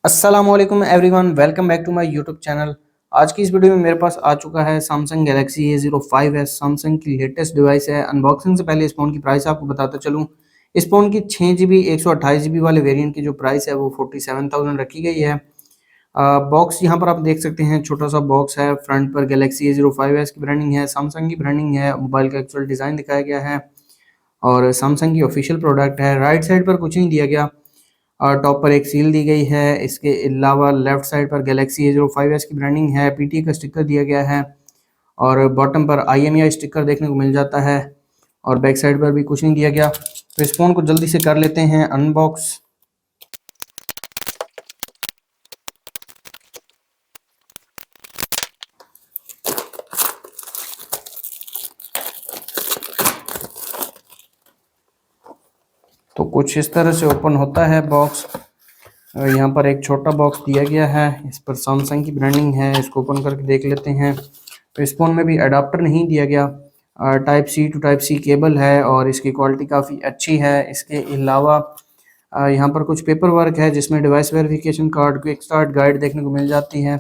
अस्सलाम वालेकुम everyone, welcome back to my YouTube channel. आज की इस वीडियो में मेरे पास आ चुका है सैमसंग गैलेक्सी A05s। सैमसंग की लेटेस्ट डिवाइस है। अनबॉक्सिंग से पहले इस फ़ोन की प्राइस आपको बताता चलूँ। इस फ़ोन की 6GB 128GB वाले वेरिएंट की जो प्राइस है वो 47,000 रखी गई है। बॉक्स यहाँ पर आप देख सकते हैं, छोटा सा बॉक्स है। फ्रंट पर गैलेक्सी A05s की ब्रांडिंग है, सैमसंग की ब्रांडिंग है, मोबाइल का एक्चुअल डिज़ाइन दिखाया गया है और सैमसंग की ऑफिशियल प्रोडक्ट है। राइट साइड पर कुछ नहीं दिया गया और टॉप पर एक सील दी गई है। इसके अलावा लेफ्ट साइड पर गैलेक्सी A05s की ब्रांडिंग है, पीटी का स्टिकर दिया गया है और बॉटम पर IMEI स्टिकर देखने को मिल जाता है और बैक साइड पर भी कुछ नहीं दिया गया। तो इस फ़ोन को जल्दी से कर लेते हैं अनबॉक्स। तो कुछ इस तरह से ओपन होता है बॉक्स। यहाँ पर एक छोटा बॉक्स दिया गया है, इस पर सैमसंग की ब्रांडिंग है। इसको ओपन करके देख लेते हैं। तो इस फ़ोन में भी अडाप्टर नहीं दिया गया। Type C to type C cable है और इसकी क्वालिटी काफ़ी अच्छी है। इसके अलावा यहाँ पर कुछ पेपर वर्क है जिसमें device verification card, quick start guide देखने को मिल जाती है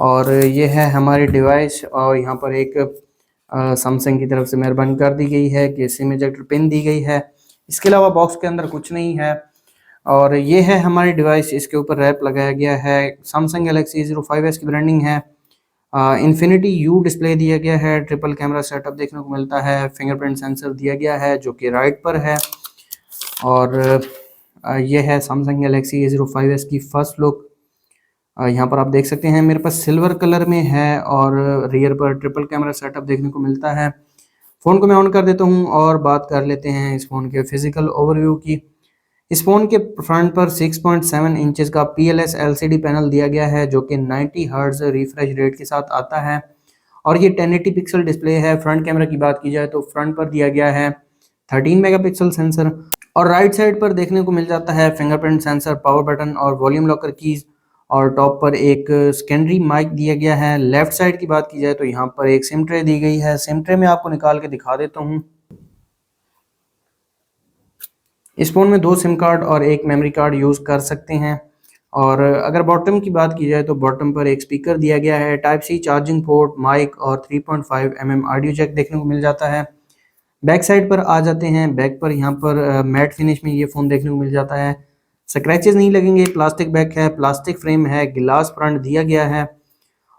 और ये है हमारी डिवाइस। और यहाँ पर एक सैमसंग की तरफ से मेहरबानी कर दी गई है कि सिम इजेक्टर पिन दी गई है। इसके अलावा बॉक्स के अंदर कुछ नहीं है और ये है हमारी डिवाइस। इसके ऊपर रैप लगाया गया है। सैमसंग गैलेक्सी A05s की ब्रांडिंग है। इन्फिनिटी यू डिस्प्ले दिया गया है, ट्रिपल कैमरा सेटअप देखने को मिलता है, फिंगरप्रिंट सेंसर दिया गया है जो कि राइट पर है और ये है सैमसंग गैलेक्सी A05s की फर्स्ट लुक। यहाँ पर आप देख सकते हैं मेरे पास सिल्वर कलर में है और रियर पर ट्रिपल कैमरा सेटअप देखने को मिलता है। फ़ोन को मैं ऑन कर देता हूँ और बात कर लेते हैं इस फ़ोन के फिजिकल ओवरव्यू की। इस फ़ोन के फ्रंट पर 6.7 इंचेस का PLS LCD पैनल दिया गया है जो कि 90 हर्ट्ज रिफ्रेश रेट के साथ आता है और ये 1080 पिक्सल डिस्प्ले है। फ्रंट कैमरा की बात की जाए तो फ्रंट पर दिया गया है 13 मेगापिक्सल सेंसर और राइट साइड पर देखने को मिल जाता है फिंगरप्रिंट सेंसर, पावर बटन और वॉल्यूम लॉकर कीज और टॉप पर एक सेकेंडरी माइक दिया गया है। लेफ्ट साइड की बात की जाए तो यहाँ पर एक सिम ट्रे दी गई है। सिम ट्रे में आपको निकाल के दिखा देता हूँ। इस फ़ोन में 2 सिम कार्ड और एक मेमोरी कार्ड यूज़ कर सकते हैं और अगर बॉटम की बात की जाए तो बॉटम पर एक स्पीकर दिया गया है, type C charging port, mic और 3.5 mm ऑडियो जैक देखने को मिल जाता है। बैक साइड पर आ जाते हैं। बैक पर यहाँ पर मैट फिनिश में ये फ़ोन देखने को मिल जाता है। स्क्रैचेस नहीं लगेंगे, प्लास्टिक बैक है, प्लास्टिक फ्रेम है, गिलास फ्रंट दिया गया है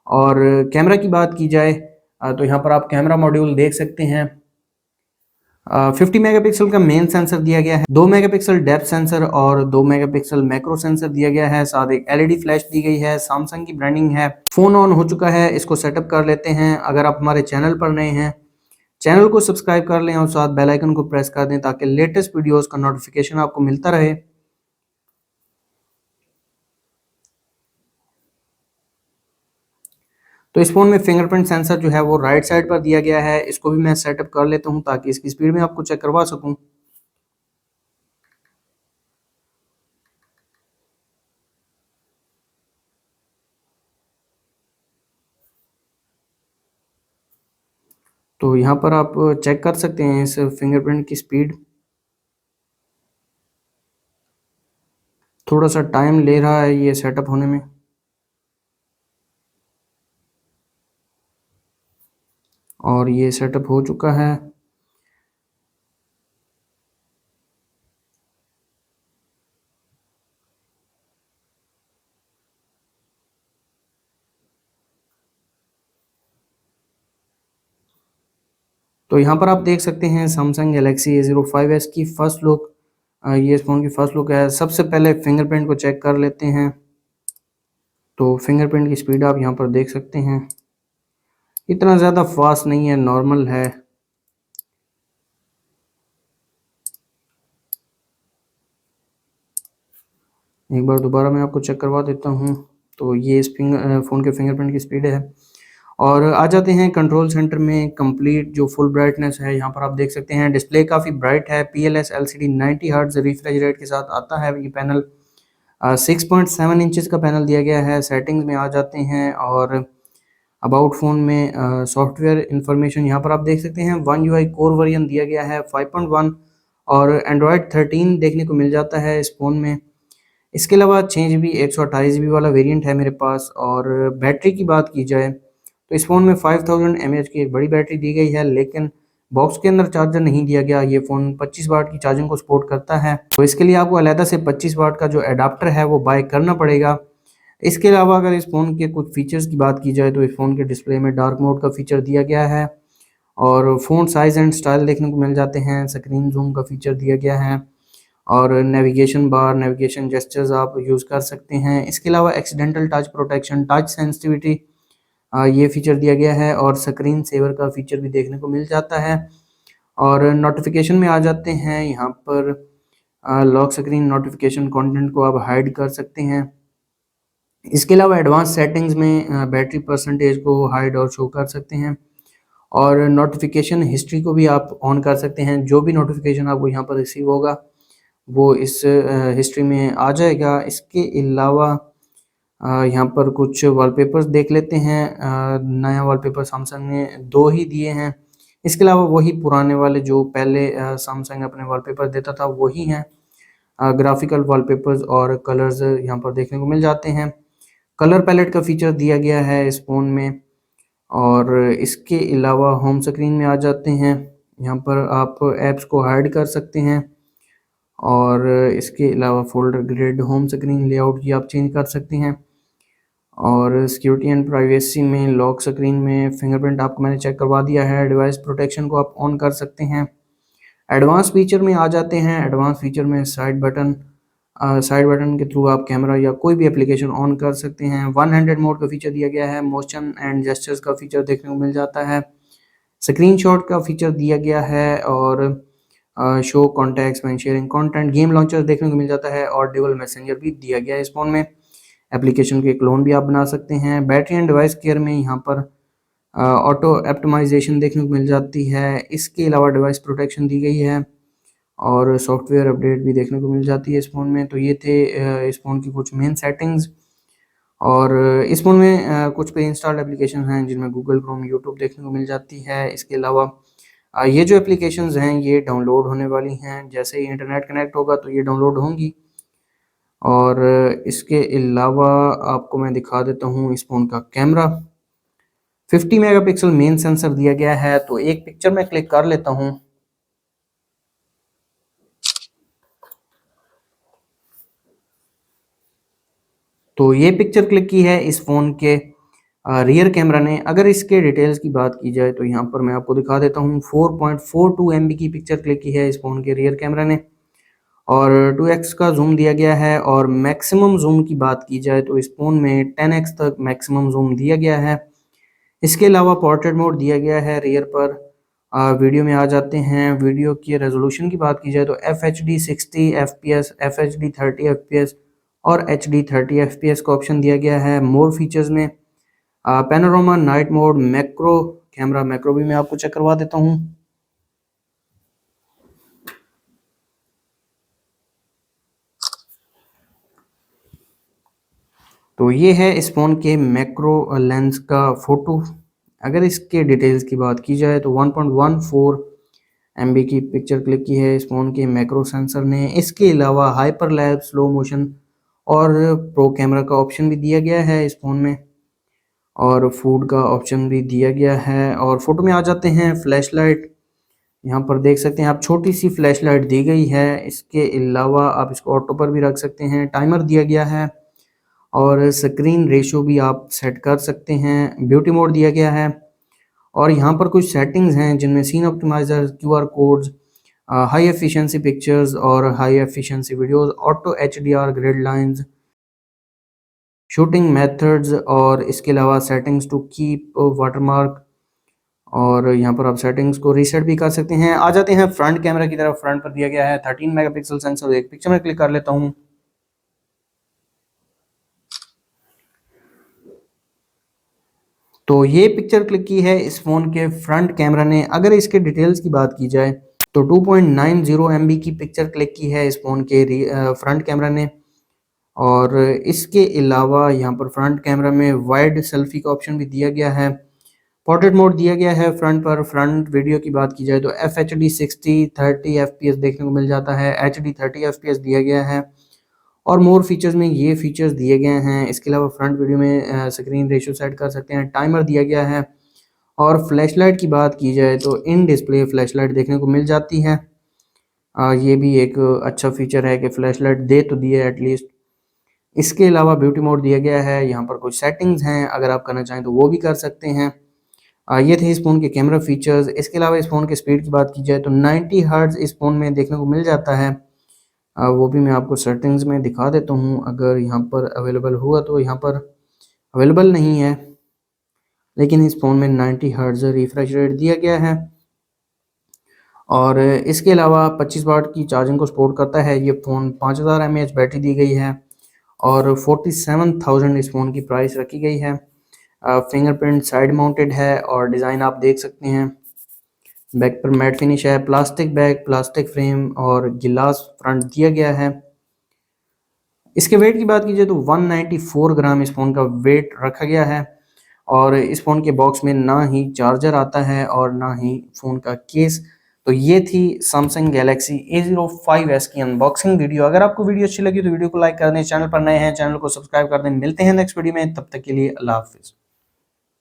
और कैमरा की बात की जाए तो यहाँ पर आप कैमरा मॉड्यूल देख सकते हैं। 50 मेगापिक्सल का मेन सेंसर दिया गया है, 2 मेगापिक्सल डेप्थ सेंसर और 2 मेगापिक्सल मैक्रो सेंसर दिया गया है। साथ एक LED फ्लैश दी गई है। सैमसंग की ब्रांडिंग है। फ़ोन ऑन हो चुका है, इसको सेटअप कर लेते हैं। अगर आप हमारे चैनल पर नए हैं, चैनल को सब्सक्राइब कर लें और साथ बेल आइकन को प्रेस कर दें ताकि लेटेस्ट वीडियोस का नोटिफिकेशन आपको मिलता रहे। तो इस फ़ोन में फिंगरप्रिंट सेंसर जो है वो राइट साइड पर दिया गया है। इसको भी मैं सेटअप कर लेता हूँ ताकि इसकी स्पीड में आपको चेक करवा सकूँ। तो यहाँ पर आप चेक कर सकते हैं इस फिंगरप्रिंट की स्पीड। थोड़ा सा टाइम ले रहा है ये सेटअप होने में और ये सेटअप हो चुका है। तो यहाँ पर आप देख सकते हैं सैमसंग गैलेक्सी A05s की फर्स्ट लुक। ये इस फ़ोन की फर्स्ट लुक है। सबसे पहले फिंगरप्रिंट को चेक कर लेते हैं। तो फिंगरप्रिंट की स्पीड आप यहाँ पर देख सकते हैं, इतना ज़्यादा फास्ट नहीं है, नॉर्मल है। एक बार दोबारा मैं आपको चेक करवा देता हूँ। तो ये इस फ़ोन के फिंगरप्रिंट की स्पीड है और आ जाते हैं कंट्रोल सेंटर में। कंप्लीट जो फुल ब्राइटनेस है यहाँ पर आप देख सकते हैं। डिस्प्ले काफ़ी ब्राइट है। PLS LCD 90 hertz refresh rate के साथ आता है ये पैनल। 6.7 इंचेस का पैनल दिया गया है। सेटिंग्स में आ जाते हैं और अबाउट फ़ोन में सॉफ्टवेयर इंफॉर्मेशन यहाँ पर आप देख सकते हैं। One UI कोर वर्जन दिया गया है 5.1 और एंड्रॉयड 13 देखने को मिल जाता है इस फ़ोन में। इसके अलावा 6 GB 128 GB वाला वेरिएंट है मेरे पास। और बैटरी की बात की जाए तो इस फ़ोन में 5000 mAh की एक बड़ी बैटरी दी गई है, लेकिन बॉक्स के अंदर चार्जर नहीं दिया गया। ये फ़ोन 25 वाट की चार्जिंग को सपोर्ट करता है, तो इसके लिए आपको अलहदा से 25 वाट का जो एडाप्टर है वो बाय करना पड़ेगा। इसके अलावा अगर इस फ़ोन के कुछ फीचर्स की बात की जाए तो इस फ़ोन के डिस्प्ले में डार्क मोड का फीचर दिया गया है, और फ़ॉन्ट साइज़ एंड स्टाइल देखने को मिल जाते हैं। स्क्रीन जूम का फीचर दिया गया है, और नेविगेशन बार, नेविगेशन जेस्चर्स आप यूज़ कर सकते हैं। इसके अलावा accidental touch protection, touch sensitivity, ये फीचर दिया गया है, और स्क्रीन सेवर का फीचर भी देखने को मिल जाता है। और नोटिफिकेशन में आ जाते हैं, यहाँ पर लॉक स्क्रीन नोटिफिकेशन कंटेंट को आप हाइड कर सकते हैं। इसके अलावा एडवांस सेटिंग्स में बैटरी परसेंटेज को हाइड और शो कर सकते हैं, और नोटिफिकेशन हिस्ट्री को भी आप ऑन कर सकते हैं। जो भी नोटिफिकेशन आपको यहाँ पर रिसीव होगा वो इस हिस्ट्री में आ जाएगा। इसके अलावा यहाँ पर कुछ वॉलपेपर्स देख लेते हैं। नया वॉलपेपर सैमसंग ने 2 ही दिए हैं। इसके अलावा वही पुराने वाले जो पहले सैमसंग अपने वॉलपेपर देता था वही हैं। ग्राफिकल वॉलपेपर्स और कलर्स यहाँ पर देखने को मिल जाते हैं। कलर पैलेट का फीचर दिया गया है इस फ़ोन में। और इसके अलावा होम स्क्रीन में आ जाते हैं, यहाँ पर आप ऐप्स को हाइड कर सकते हैं, और इसके अलावा folder grid home screen layout की आप चेंज कर सकते हैं। और सिक्योरिटी एंड प्राइवेसी में लॉक स्क्रीन में फिंगरप्रिंट आपको मैंने चेक करवा दिया है। डिवाइस प्रोटेक्शन को आप ऑन कर सकते हैं। एडवांस फीचर में आ जाते हैं। एडवांस फीचर में साइड बटन के थ्रू आप कैमरा या कोई भी एप्लीकेशन ऑन कर सकते हैं। वन हैंडेड मोड का फीचर दिया गया है। मोशन एंड जेस्चर्स का फीचर देखने को मिल जाता है। स्क्रीनशॉट का फीचर दिया गया है, और show contacts when sharing content, game launcher देखने को मिल जाता है, और डुअल मैसेंजर भी दिया गया है इस फ़ोन में। एप्लीकेशन के क्लोन भी आप बना सकते हैं। बैटरी एंड डिवाइस केयर में यहाँ पर ऑटो ऑप्टिमाइजेशन देखने को मिल जाती है। इसके अलावा डिवाइस प्रोटेक्शन दी गई है, और सॉफ्टवेयर अपडेट भी देखने को मिल जाती है इस फ़ोन में। तो ये थे इस फ़ोन की कुछ मेन सेटिंग्स। और इस फ़ोन में कुछ प्री इंस्टॉल्ड एप्लीकेशन हैं जिनमें गूगल क्रोम, यूट्यूब देखने को मिल जाती है। इसके अलावा ये जो एप्लीकेशंस हैं ये डाउनलोड होने वाली हैं। जैसे ही इंटरनेट कनेक्ट होगा तो ये डाउनलोड होंगी। और इसके अलावा आपको मैं दिखा देता हूँ इस फ़ोन का कैमरा। 50 मेगापिक्सल मेन सेंसर दिया गया है। तो एक पिक्चर मैं क्लिक कर लेता हूँ। तो ये पिक्चर क्लिक की है इस फ़ोन के रियर कैमरा ने। अगर इसके डिटेल्स की बात की जाए तो यहाँ पर मैं आपको दिखा देता हूँ। 4.42 MB की पिक्चर क्लिक की है इस फ़ोन के रियर कैमरा ने, और 2x का जूम दिया गया है। और मैक्सिमम जूम की बात की जाए तो इस फ़ोन में 10x तक मैक्सिमम जूम दिया गया है। इसके अलावा पोर्ट्रेट मोड दिया गया है रियर पर। वीडियो में आ जाते हैं। वीडियो की रेजोल्यूशन की बात की जाए तो FHD 60 FPS, FHD 30 FPS और HD 30 FPS का ऑप्शन दिया गया है। मोर फीचर्स में panorama, night mode, macro camera, macro भी मैं आपको चेक करवा देता हूँ। तो ये है इस फ़ोन के मैक्रो लेंस का फ़ोटो। अगर इसके डिटेल्स की बात की जाए तो 1.14 MB की पिक्चर क्लिक की है इस फ़ोन के मैक्रो सेंसर ने। इसके अलावा हाइपर लैब, स्लो मोशन और प्रो कैमरा का ऑप्शन भी दिया गया है इस फ़ोन में, और फूड का ऑप्शन भी दिया गया है। और फोटो में आ जाते हैं। फ्लैश लाइट यहाँ पर देख सकते हैं आप, छोटी सी फ्लैश लाइट दी गई है। इसके अलावा आप इसको ऑटो पर भी रख सकते हैं। टाइमर दिया गया है, और स्क्रीन रेशियो भी आप सेट कर सकते हैं। ब्यूटी मोड दिया गया है, और यहाँ पर कुछ सेटिंग्स हैं जिनमें scene optimizer, QR codes, high efficiency pictures और high efficiency videos, auto HDR grid lines, shooting methods, और इसके अलावा सेटिंग्स टू कीप वाटरमार्क। और यहाँ पर आप सेटिंग्स को रीसेट भी कर सकते हैं। आ जाते हैं फ्रंट कैमरा की तरफ। फ्रंट पर दिया गया है 13 मेगापिक्सल सेंसर। एक पिक्चर में क्लिक कर लेता हूँ। तो ये पिक्चर क्लिक की है इस फ़ोन के फ्रंट कैमरा ने। अगर इसके डिटेल्स की बात की जाए तो 2.90 MB की पिक्चर क्लिक की है इस फ़ोन के फ्रंट कैमरा ने। और इसके अलावा यहाँ पर फ्रंट कैमरा में वाइड सेल्फी का ऑप्शन भी दिया गया है। पोर्ट्रेट मोड दिया गया है फ्रंट पर। फ्रंट वीडियो की बात की जाए तो FHD 60 30 FPS देखने को मिल जाता है। HD 30 FPS दिया गया है, और मोर फीचर्स में ये फीचर्स दिए गए हैं। इसके अलावा फ्रंट वीडियो में स्क्रीन रेशियो सेट कर सकते हैं, टाइमर दिया गया है। और फ्लैश लाइट की बात की जाए तो इन डिस्प्ले फ्लैश लाइट देखने को मिल जाती है। ये भी एक अच्छा फीचर है कि फ्लैश लाइट दे तो दिए एटलीस्ट। इसके अलावा ब्यूटी मोड दिया गया है, यहाँ पर कुछ सेटिंग्स हैं, अगर आप करना चाहें तो वो भी कर सकते हैं। ये थे इस फ़ोन के कैमरा फीचर्स। इसके अलावा इस फ़ोन के स्पीड की बात की जाए तो 90 हर्ट्ज़ इस फ़ोन में देखने को मिल जाता है। वो भी मैं आपको सेटिंग्स में दिखा देता हूँ, अगर यहाँ पर अवेलेबल हुआ तो। यहाँ पर अवेलेबल नहीं है, लेकिन इस फ़ोन में 90 हर्ट्ज़ रिफ्रेश रेट दिया गया है। और इसके अलावा 25 वाट की चार्जिंग को सपोर्ट करता है ये फ़ोन। 5000 mAh बैटरी दी गई है और 47,000 इस फ़ोन की प्राइस रखी गई है। फिंगरप्रिंट साइड माउंटेड है और डिज़ाइन आप देख सकते हैं। बैक पर मैट फिनिश है, प्लास्टिक बैक, प्लास्टिक फ्रेम और गिलास फ्रंट दिया गया है। इसके वेट की बात कीजिए तो 194 ग्राम इस फ़ोन का वेट रखा गया है। और इस फ़ोन के बॉक्स में ना ही चार्जर आता है और ना ही फ़ोन का केस। तो ये थी सैमसंग गैलेक्सी A05s की अनबॉक्सिंग वीडियो। अगर आपको वीडियो अच्छी लगी तो वीडियो को लाइक कर दें, चैनल पर नए हैं चैनल को सब्सक्राइब कर दें। मिलते हैं नेक्स्ट वीडियो में, तब तक के लिए अल्लाह हाफिज़।